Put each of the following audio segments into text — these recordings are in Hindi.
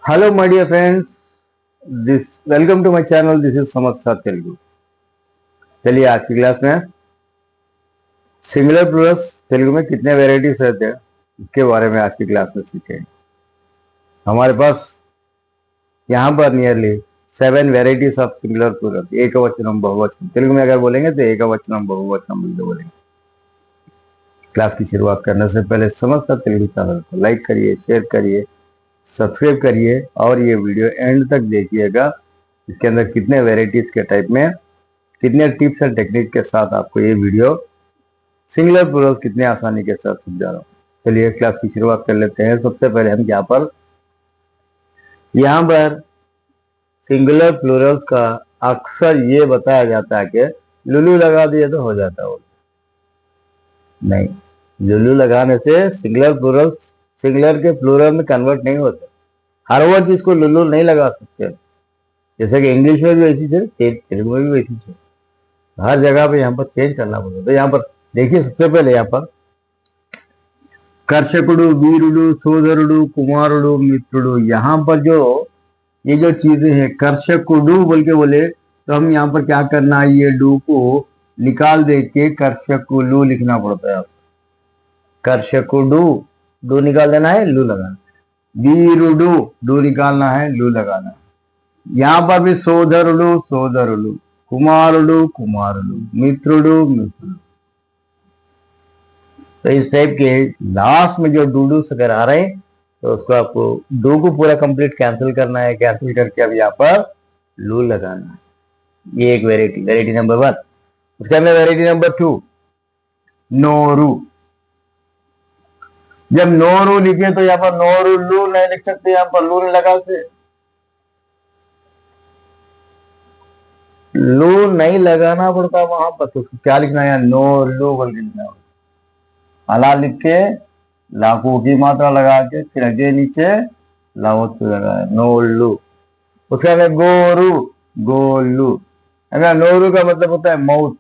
Hello, my dear friends. Welcome to my channel. This is समस्या तेलुगु. चलिए आज की क्लास में सिंगुलर प्लूरल्स तेलुगु में कितने वेराइटीज रहते हैं इसके बारे में आज की क्लास में सीखेंगे. हमारे पास यहाँ पर nearly 7 varieties of singular plurals. एकवचनम बहुवचनम तेलुगु में अगर बोलेंगे तो एकवचनम बहुवचनम बोल के बोलेंगे. क्लास की शुरुआत करने से पहले समस्या तेलुगु चैनल को लाइक करिए, शेयर करिए, सब्सक्राइब करिए और ये वीडियो एंड तक देखिएगा. इसके अंदर कितने वेराइटीज के टाइप में कितने टिप्स एंड टेक्निक के साथ आपको ये वीडियो सिंगुलर प्लूरल्स कितने आसानी के साथ समझा रहा हूँ. चलिए क्लास की शुरुआत कर लेते हैं. सबसे पहले हम यहाँ पर सिंगुलर प्लूरल्स का अक्सर ये बताया जाता है कि लुलू लगा दिए तो हो जाता है. नहीं, लुलू लगाने से सिंगुलर प्लूरल्स सिंगुलर के प्लूरल में कन्वर्ट नहीं होते. हर वो चीज को लुलू नहीं लगा सकते. जैसे कि इंग्लिश में भी वैसी है, तेलुगु में भी वैसी है. हर जगह पे यहाँ पर चेंज करना पड़ता. तो यहाँ पर देखिए सबसे पहले यहाँ पर कर्षकुडु, वीरुडु, सोदरुडु, कुमारुडु, मित्रुडु. यहाँ पर जो ये जो चीजें हैं कर्षकुडु बोल के बोले तो हम यहाँ पर क्या करना है, ये डू को निकाल दे के कर्षकुलु लिखना पड़ता है. कर्षकुडु डू निकाल देना है, लू लगाना. वीरुडु डू निकालना है, लू लगाना है. यहाँ पर भी सोदरुडु सोदरुडु, कुमारुडु कुमारुडु, मित्रुडु मित्रुडु. तो इस टाइप के लास्ट में जो डूडू अगर आ रहे हैं तो उसको आपको डू को पूरा कंप्लीट कैंसिल करना है. कैंसिल करके अब यहाँ पर लू लगाना है. ये एक वेराइटी नंबर 1. उसके अंदर वेराइटी नंबर 2 नोरू. जब नोरू लिखे तो यहाँ पर नोरू लू नहीं लिख सकते, यहाँ पर लू नहीं लगा से. लू नहीं लगाना पड़ता वहां पर. तो क्या लिखना है, नो लू बोल के लिखना. अला लिख के लाकू की मात्रा लगा के फिर अगे नीचे लावत लगा नो लू. उसके अंदर गोरू गोलू. अगर नोरू का मतलब होता है माउथ,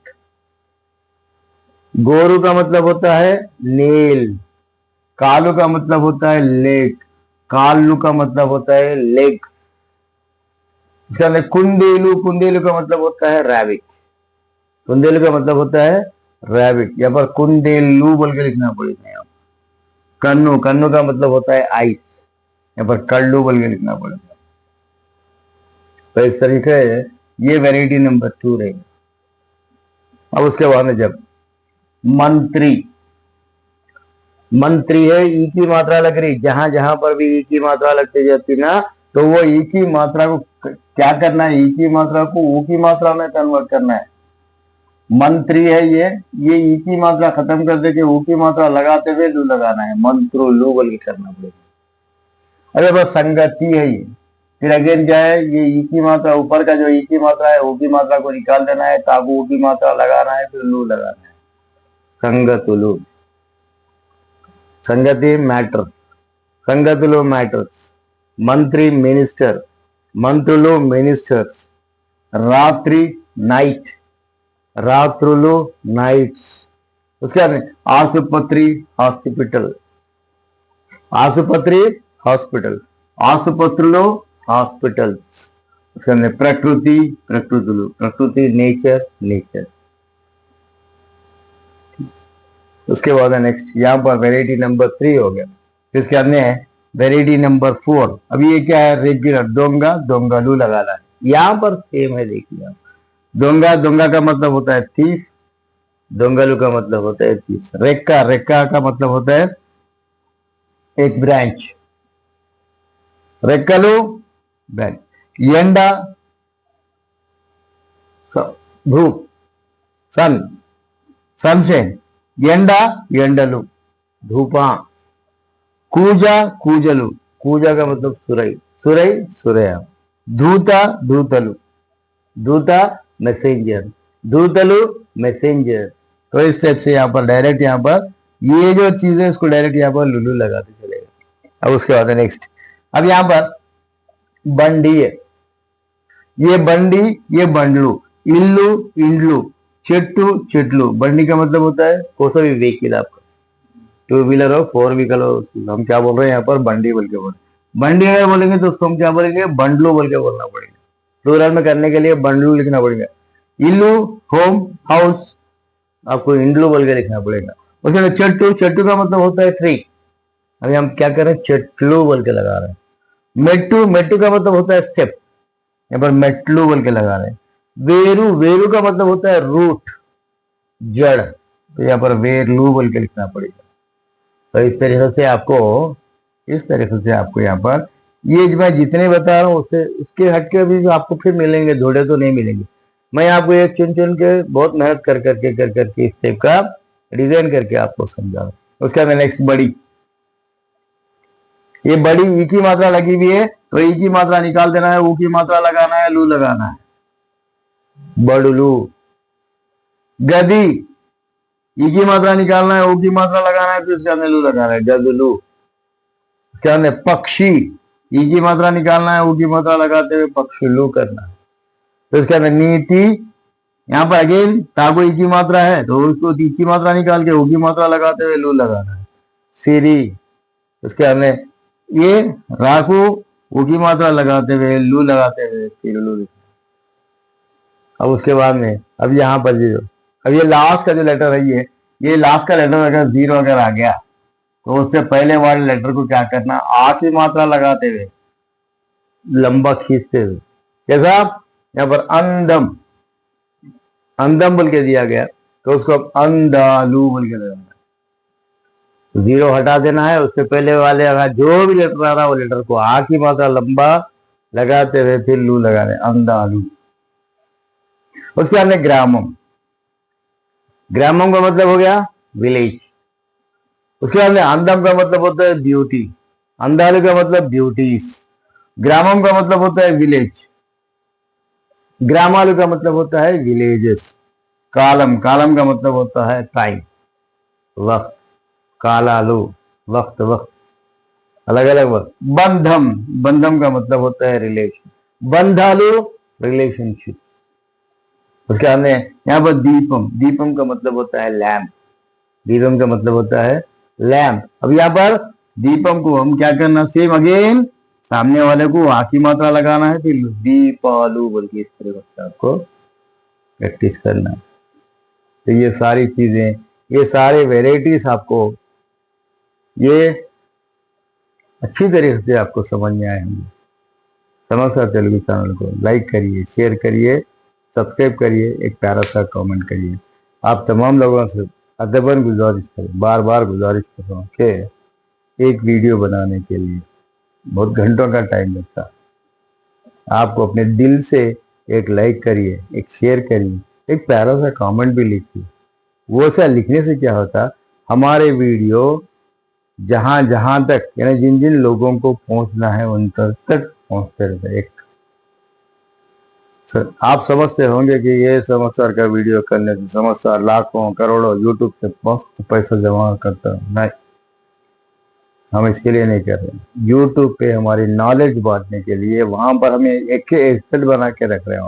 गोरू का मतलब होता है नेल, कालू का मतलब होता है लेग, कालू का मतलब होता है लेग. इसके अंदर कुंडेलू, कुंडेलू का मतलब होता है रैबिट, कुंडेलू का मतलब होता है रैबिट. यहाँ पर कुंडेलू बोल के लिखना पड़ेगा. कन्नू, कन्नू का मतलब होता है आइस, यहाँ पर कल्लू बोल के लिखना पड़ेगा. तो इस तरीके ये वेराइटी नंबर 2 रहेगी. अब उसके बाद में जब मंत्री, मंत्री है, ई की मात्रा लग रही. जहां जहां पर भी ई की मात्रा लगती जाती ना तो वो ई की मात्रा को क्या करना है, ई की मात्रा को ऊ की मात्रा में कन्वर्ट करना है. मंत्री है ये ई की मात्रा खत्म कर दे के ऊ की मात्रा लगाते हुए लू लगाना है. मंत्रो लू बोल के करना पड़ेगा. अरे बस संगति है ये. फिर अगेन क्या है, ये ई की मात्रा ऊपर का जो ई की मात्रा है ऊ की मात्रा को निकाल देना है, ताकू ऊ की मात्रा लगाना है, फिर लू लगाना है. संगतुलू. संगति मैटर, संगतुलो मैटर्स. मंत्री मिनिस्टर, मंत्रुलो मिनिस्टर्स. रात्रि नाइट, रात्रुलो नाइट्स. उसके बाद आसुपत्री हॉस्पिटल, आसुपत्री हॉस्पिटल, आसुपत्रुलो हॉस्पिटल्स. उसके अंदर प्रकृति प्रकृतुलो, प्रकृति नेचर नेचर. उसके बाद नेक्स्ट यहाँ पर वेराइटी नंबर 3 हो गया. इसके अंदर है वेराइटी नंबर 4. अभी ये क्या है, रेगुलर दोंगा दोंगालू लगाना है. यहाँ पर सेम है. देखिए आप, दोंगा, दोंगा का मतलब होता है थीफ, दोंगालू का मतलब होता है थीफ. रेक्का, रेक्का का मतलब होता है एक ब्रांच, रेक्कालू ब्रांच. एंडा धूप, सन सनशेन. ఎండ ఎండలు, धूपा. कूजा कूजलू, कूजा का मतलब सुरई, सुरई सुरया. धूता धूतलू, धूता messenger, धूतलू messenger. तो इस टाइप से यहाँ पर डायरेक्ट यहाँ पर ये जो चीज है इसको डायरेक्ट यहाँ पर लुलू लगाते चलेगा. अब उसके बाद नेक्स्ट, अब यहाँ पर बंडी है. ये बंडी, ये बंडलू. इल्लू इंड्लू, చెట్టు చెట్లు. बंडी का मतलब होता है कोई सा भी व्हीकल आपका, 2 व्हीलर हो 4 व्हीकल हो. हम क्या बोल रहे हैं यहाँ पर बंडी बोल के बोल. बंडी अगर बोलेंगे तो उसको हम क्या बोलेंगे, बंडलू बोल के बोलना पड़ेगा। प्लूरल में करने के लिए बंडलू लिखना पड़ेगा। इल्लू होम हाउस, आपको इंडलू बोल के लिखना पड़ेगा। उसके बाद चट्टू, चट्टू का मतलब होता है ट्री, अभी हम क्या कर रहे हैं, चट्लू बोल के लगा रहे हैं। मेट्टू, मेट्टू का मतलब होता है स्टेप, यहाँ पर मेटलू बोल के लगा रहे हैं। वेरू, वेरू का मतलब होता है रूट, जड़, तो यहाँ पर वेरलू बोल के लिखना पड़ेगा। तो इस तरीके से आपको यहाँ पर ये जो मैं जितने बता रहा हूँ उससे उसके हटके भी आपको फिर मिलेंगे, थोड़े तो नहीं मिलेंगे। मैं आपको एक चुन चुन के बहुत मेहनत कर करके इस टाइप का डिजाइन करके आपको समझा रहा हूँ। उसके बाद नेक्स्ट बड़ी, ये बड़ी ई की मात्रा लगी हुई है, तो ई की मात्रा निकाल देना है, ऊ की मात्रा लगाना है, लू लगाना है, बड़लू। गदी, ई की मात्रा निकालना है, ऊ की मात्रा लगाना है, फिर उसके अंदर लू लगाना है, गदलू। उसके अंदर पक्षी, ई की मात्रा निकालना है, ऊ की मात्रा लगाते हुए पक्षुलू करना है। तो उसके अंदर नीति, यहाँ पर अगेन ताको ई की मात्रा है तो उसको ई की मात्रा निकाल के ऊ की मात्रा लगाते हुए लू लगाना है। सीरी, उसके अंदर ये राखू, ऊ की मात्रा लगाते हुए लू लगाते हुए सिरलू। अब उसके बाद में अब यहाँ पर जो अब ये लास्ट का जो लेटर है, ये लास्ट का लेटर अगर जीरो अगर आ गया तो उससे पहले वाले लेटर को क्या करना, आ की मात्रा लगाते हुए लंबा खींचते हुए, कैसा, यहाँ पर अंदम, अंदम बोल के दिया गया तो उसको अंदालू बोल के लगाना, जीरो हटा देना है। उससे पहले वाले अगर जो भी लेटर आ रहा है वो लेटर को आ की मात्रा लंबा लगाते हुए फिर लू लगा रहे, अंदालू। उसके बाद में ग्रामम, ग्रामम का मतलब हो गया विलेज। उसके बाद में अंदम का मतलब होता है ब्यूटी, अंदालू का मतलब ब्यूटीज, ग्रामम का मतलब होता है विलेज, ग्रामालू का मतलब होता है विलेजेस। कालम, कालम का मतलब होता है टाइम, वक्त, कालालू वक्त, वक्त, अलग अलग वक्त। बंधम, बंधम का मतलब होता है रिलेशन, बंधालू रिलेशनशिप। उसके बाद में यहाँ पर दीपम, दीपम का मतलब होता है लैम्प, दीपम का मतलब होता है लैम्प। अब यहाँ पर दीपम को हम क्या करना, सेम अगेन सामने वाले को आ की मात्रा लगाना है, फिर दीपालू बोल के इस तरह से आपको प्रैक्टिस करना है। तो ये सारी चीजें, ये सारे वेराइटीज आपको ये अच्छी तरीके से आपको समझ में आएंगे। समझा तेलुगु चैनल को लाइक करिए, शेयर करिए, सब्सक्राइब करिए, एक प्यारा सा कमेंट करिए। आप तमाम लोगों से अदबन गुजारिश करें, बार बार गुजारिश कर रहा हूँ कि एक वीडियो बनाने के लिए बहुत घंटों का टाइम लगता है। आपको अपने दिल से एक लाइक करिए, एक शेयर करिए, एक प्यारा सा कमेंट भी लिखिए। वो सा लिखने से क्या होता, हमारे वीडियो जहां जहां तक, यानी जिन जिन लोगों को पहुंचना है उन तक पहुंचते रहते। एक आप समझते होंगे कि ये समाचार का वीडियो करने से समाचार लाखों करोड़ों यूट्यूब से मस्त पैसा जमा करता है, नहीं, हम इसके लिए नहीं कर रहे। यूट्यूब पे हमारी नॉलेज बांटने के लिए, वहां पर हमें एक एसेट बना के रख रहे हैं,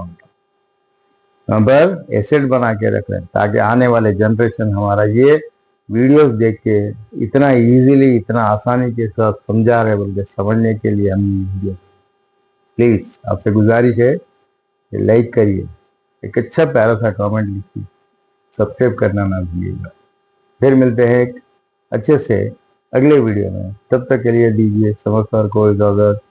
वहां पर एसेट बना के रख रहे हैं ताकि आने वाले जनरेशन हमारा ये वीडियोस देख के इतना इजीली, इतना आसानी के साथ समझा रहे बोल के समझने के लिए हम वीडियो। प्लीज आपसे गुजारिश है, लाइक करिए, एक अच्छा प्यारा सा कमेंट लिखिए, सब्सक्राइब करना ना भूलिएगा। फिर मिलते हैं एक अच्छे से अगले वीडियो में, तब तक के लिए दीजिए समाचार को इजाजत।